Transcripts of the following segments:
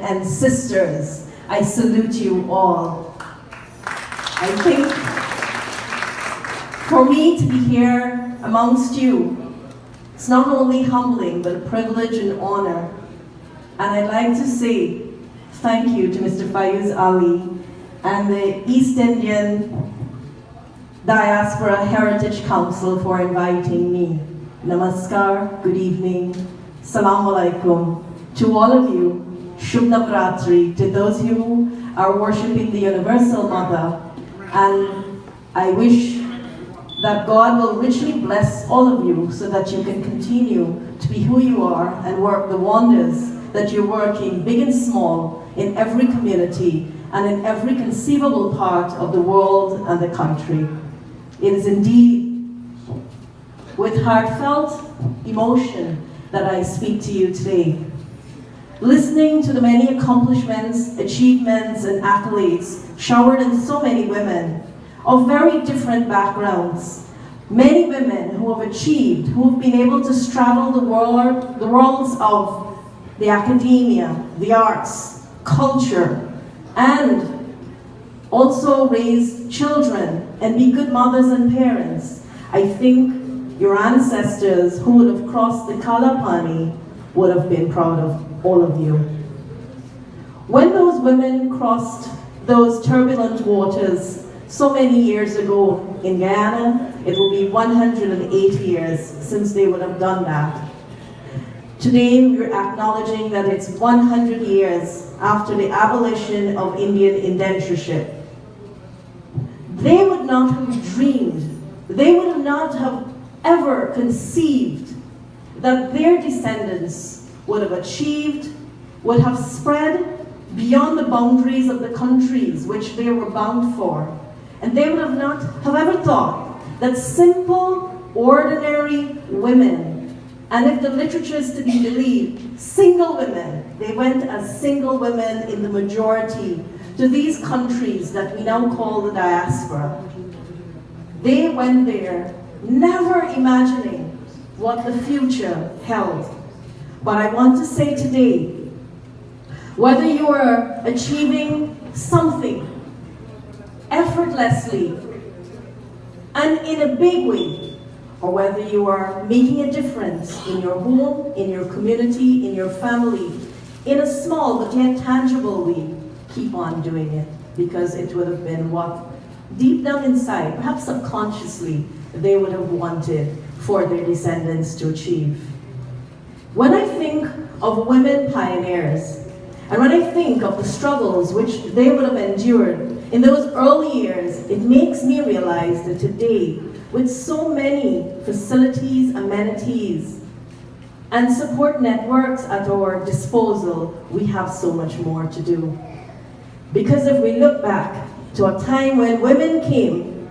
and sisters, I salute you all. I think for me to be here amongst you, it's not only humbling, but a privilege and honor. And I'd like to say thank you to Mr. Fayez Ali and the East Indian Diaspora Heritage Council for inviting me. Namaskar, good evening, Salaam Alaikum. To all of you, Shubh Navratri, to those who are worshipping the Universal Mother, and I wish that God will richly bless all of you so that you can continue to be who you are and work the wonders that you're working, big and small, in every community and in every conceivable part of the world and the country. It is indeed with heartfelt emotion that I speak to you today. Listening to the many accomplishments, achievements, and accolades showered in so many women of very different backgrounds, many women who have achieved, who have been able to straddle the worlds of the academia, the arts, culture, and also raise children and be good mothers and parents. I think your ancestors who would have crossed the Kalapani would have been proud of all of you. When those women crossed those turbulent waters so many years ago in Guyana, it will be 108 years since they would have done that. Today, we're acknowledging that it's 100 years after the abolition of Indian indentureship. They would not have dreamed, they would not have ever conceived that their descendants would have achieved, would have spread beyond the boundaries of the countries which they were bound for. And they would have not have ever thought that simple, ordinary women, and if the literature is to be believed, single women, they went as single women in the majority to these countries that we now call the diaspora. They went there never imagining what the future held. But I want to say today, whether you are achieving something effortlessly and in a big way, or whether you are making a difference in your home, in your community, in your family, in a small but yet tangible way, keep on doing it, because it would have been what deep down inside, perhaps subconsciously, they would have wanted for their descendants to achieve. When I think of women pioneers, and when I think of the struggles which they would have endured in those early years, it makes me realize that today, with so many facilities, amenities, and support networks at our disposal, we have so much more to do. Because if we look back to a time when women came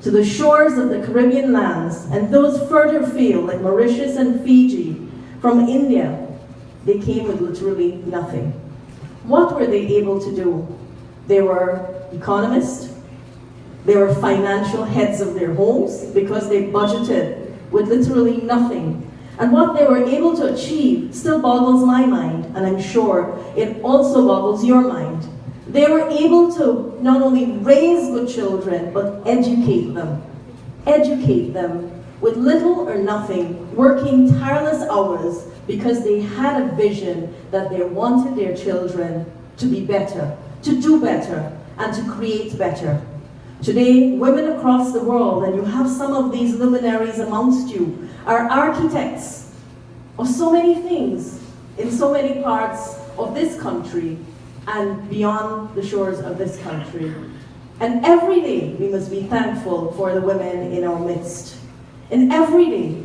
to the shores of the Caribbean lands and those further afield, like Mauritius and Fiji, from India, they came with literally nothing. What were they able to do? They were economists, they were financial heads of their homes because they budgeted with literally nothing. And what they were able to achieve still boggles my mind, and I'm sure it also boggles your mind. They were able to not only raise good children, but educate them. Educate them with little or nothing, working tireless hours because they had a vision that they wanted their children to be better, to do better, and to create better. Today, women across the world, and you have some of these luminaries amongst you, are architects of so many things in so many parts of this country and beyond the shores of this country. And every day, we must be thankful for the women in our midst. And every day,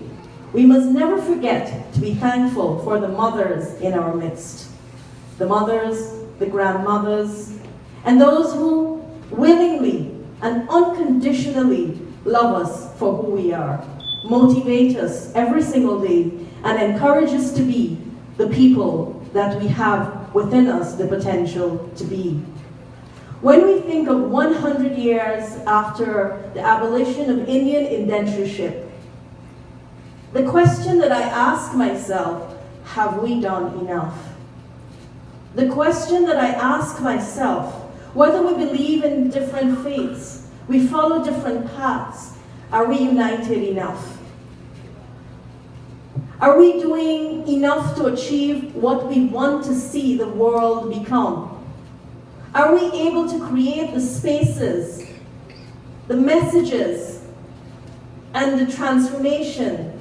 we must never forget to be thankful for the mothers in our midst. The mothers, the grandmothers, and those who willingly and unconditionally love us for who we are, motivate us every single day, and encourage us to be the people that we have within us the potential to be. When we think of 100 years after the abolition of Indian indentureship, the question that I ask myself, have we done enough? The question that I ask myself, whether we believe in different faiths, we follow different paths, are we united enough? Are we doing enough to achieve what we want to see the world become? Are we able to create the spaces, the messages, and the transformation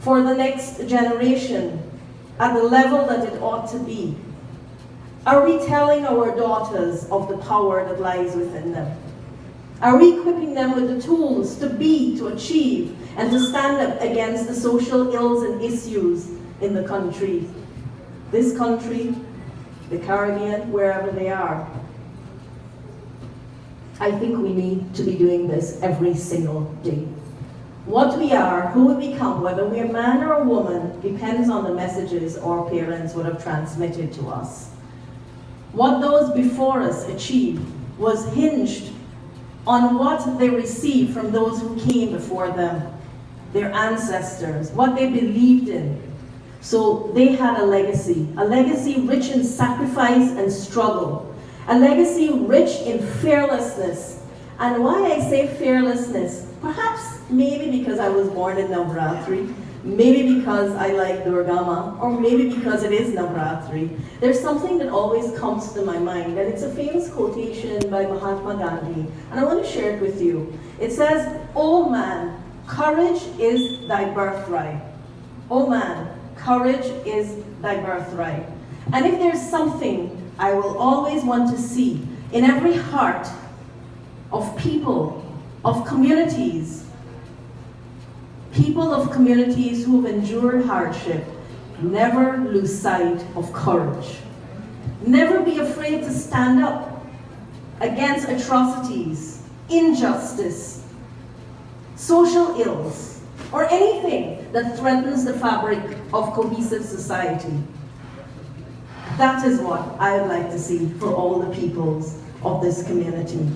for the next generation at the level that it ought to be? Are we telling our daughters of the power that lies within them? Are we equipping them with the tools to be, to achieve, and to stand up against the social ills and issues in the country? This country, the Caribbean, wherever they are. I think we need to be doing this every single day. What we are, who we become, whether we're a man or a woman, depends on the messages our parents would have transmitted to us. What those before us achieved was hinged on what they received from those who came before them, their ancestors, what they believed in. So they had a legacy rich in sacrifice and struggle, a legacy rich in fearlessness. And why I say fearlessness, perhaps maybe because I was born in Navratri, maybe because I like Durgama, or maybe because it is Navratri. There's something that always comes to my mind, and it's a famous quotation by Mahatma Gandhi, and I want to share it with you. It says, "O man, courage is thy birthright." O man, courage is thy birthright. And if there's something I will always want to see in every heart of people, of communities, people of communities who have endured hardship, never lose sight of courage. Never be afraid to stand up against atrocities, injustice, social ills, or anything that threatens the fabric of cohesive society. That is what I would like to see for all the peoples of this community.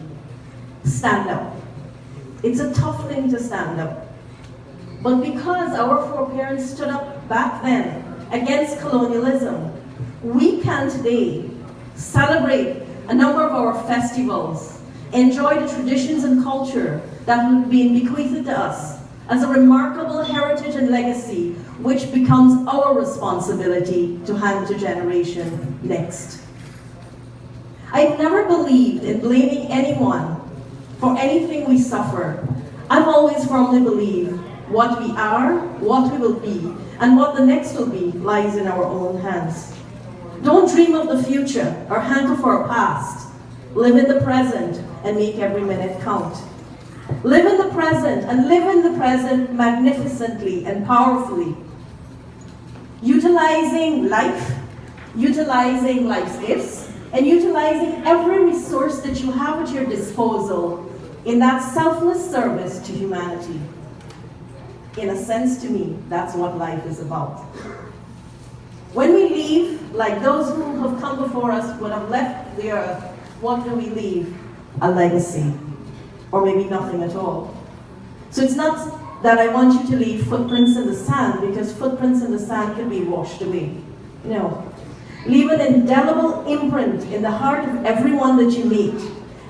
Stand up. It's a tough thing to stand up. But because our foreparents stood up back then against colonialism, we can today celebrate a number of our festivals, enjoy the traditions and culture that have been bequeathed to us as a remarkable heritage and legacy which becomes our responsibility to hand to generation next. I've never believed in blaming anyone for anything we suffer. I've always firmly believed what we are, what we will be, and what the next will be lies in our own hands. Don't dream of the future or hanker for a past. Live in the present and make every minute count. Live in the present and live in the present magnificently and powerfully. Utilizing life, utilizing life's gifts, and utilizing every resource that you have at your disposal in that selfless service to humanity. In a sense, to me, that's what life is about. When we leave, like those who have come before us would have left the earth, what do we leave? A legacy, or maybe nothing at all. So it's not that I want you to leave footprints in the sand, because footprints in the sand can be washed away. No. Leave an indelible imprint in the heart of everyone that you meet,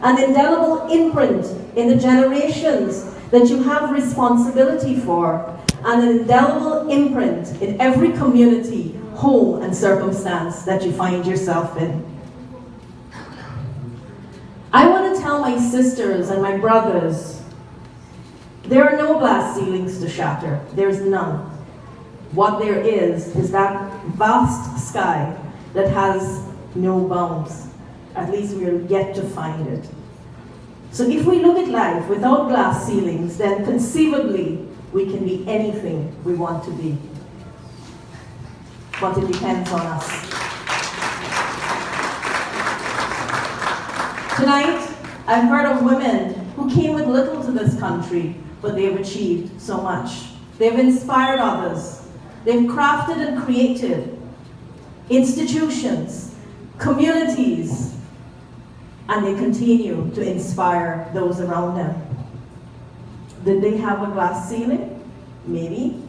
an indelible imprint in the generations that you have responsibility for, and an indelible imprint in every community, home, and circumstance that you find yourself in. I want to tell my sisters and my brothers, there are no glass ceilings to shatter. There's none. What there is that vast sky that has no bounds. At least we are yet to find it. So if we look at life without glass ceilings, then conceivably we can be anything we want to be. But it depends on us. Tonight, I've heard of women who came with little to this country, but they've achieved so much. They've inspired others. They've crafted and created institutions, communities, and they continue to inspire those around them. Did they have a glass ceiling? Maybe.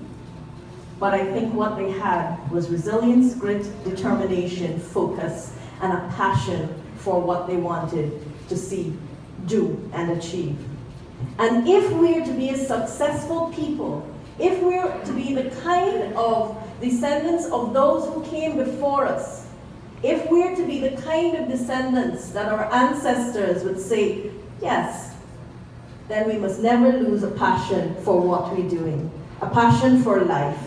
but I think what they had was resilience, grit, determination, focus, and a passion for what they wanted to see, do, and achieve. And if we're to be a successful people, if we're to be the kind of descendants of those who came before us, if we're to be the kind of descendants that our ancestors would say, yes, then we must never lose a passion for what we're doing, a passion for life,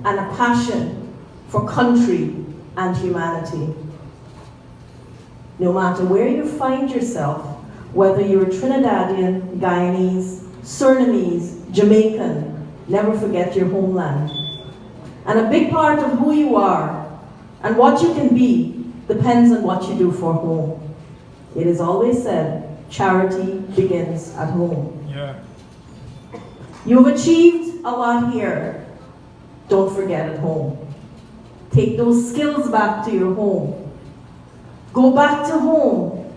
and a passion for country and humanity. No matter where you find yourself, whether you're Trinidadian, Guyanese, Surinamese, Jamaican, never forget your homeland. And a big part of who you are and what you can be depends on what you do for home. It is always said, charity begins at home. Yeah. You've achieved a lot here. Don't forget at home. Take those skills back to your home. Go back to home.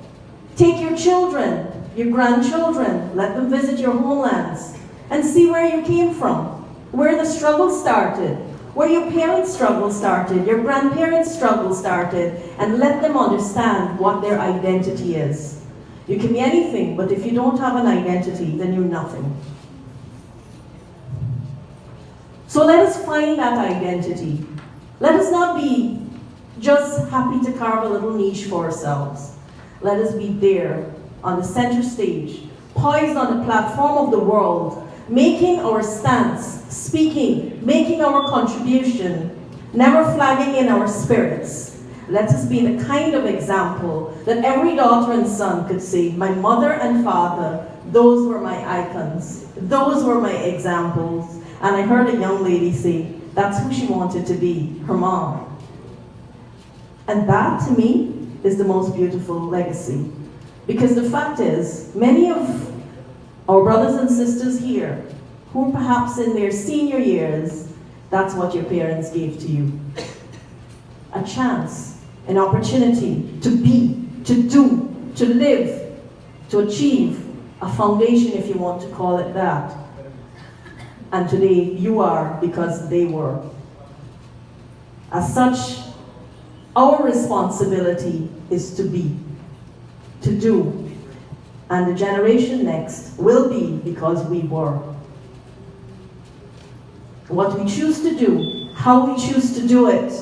Take your children, your grandchildren, let them visit your homelands and see where you came from, where the struggle started, where your parents' struggle started, your grandparents' struggle started, and let them understand what their identity is. You can be anything, but if you don't have an identity, then you're nothing. So let us find that identity. Let us not be just happy to carve a little niche for ourselves. Let us be there on the center stage, poised on the platform of the world, making our stance, speaking, making our contribution, never flagging in our spirits. Let us be the kind of example that every daughter and son could say, my mother and father, those were my icons, those were my examples. And I heard a young lady say, that's who she wanted to be, her mom. And that, to me, is the most beautiful legacy. Because the fact is, many of our brothers and sisters here, who are perhaps in their senior years, that's what your parents gave to you. A chance, an opportunity to be, to do, to live, to achieve, a foundation if you want to call it that. And today you are because they were. As such, our responsibility is to be, to do, and the generation next will be because we were. What we choose to do, how we choose to do it,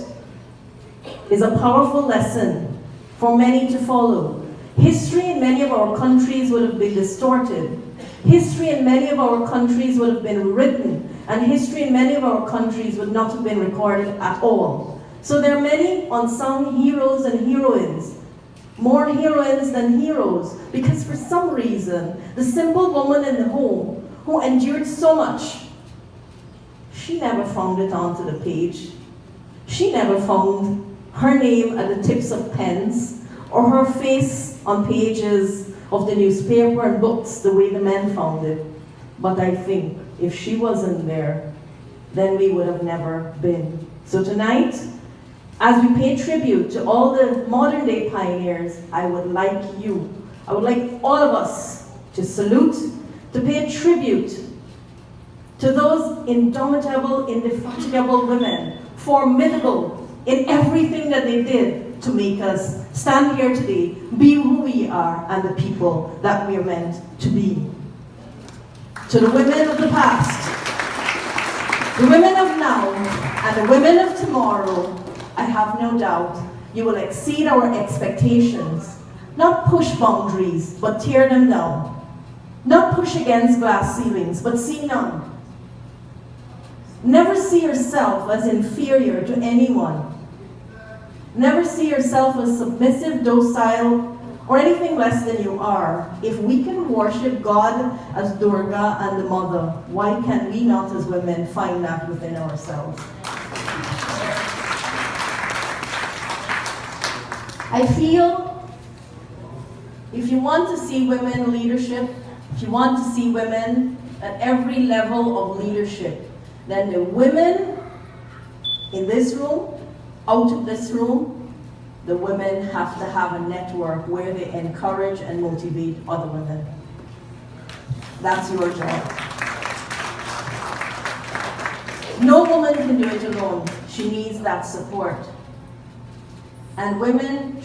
is a powerful lesson for many to follow. History in many of our countries would have been distorted. History in many of our countries would have been written, and history in many of our countries would not have been recorded at all. So there are many unsung heroes and heroines, more heroines than heroes, because for some reason, the simple woman in the home who endured so much, she never found it onto the page. She never found her name at the tips of pens, or her face on pages of the newspaper and books the way the men found it. But I think if she wasn't there, then we would have never been. So tonight, as we pay tribute to all the modern day pioneers, I would like all of us to salute, to pay tribute to those indomitable, indefatigable women, formidable in everything that they did to make us stand here today, be who we are, and the people that we are meant to be. To the women of the past, the women of now, and the women of tomorrow, I have no doubt you will exceed our expectations. Not push boundaries, but tear them down. Not push against glass ceilings, but see none. Never see yourself as inferior to anyone. Never see yourself as submissive, docile, or anything less than you are. If we can worship God as Durga and the Mother, why can we not as women find that within ourselves? I feel if you want to see women leadership, if you want to see women at every level of leadership, then the women in this room, out of this room, the women have to have a network where they encourage and motivate other women. That's your job. No woman can do it alone. She needs that support. And women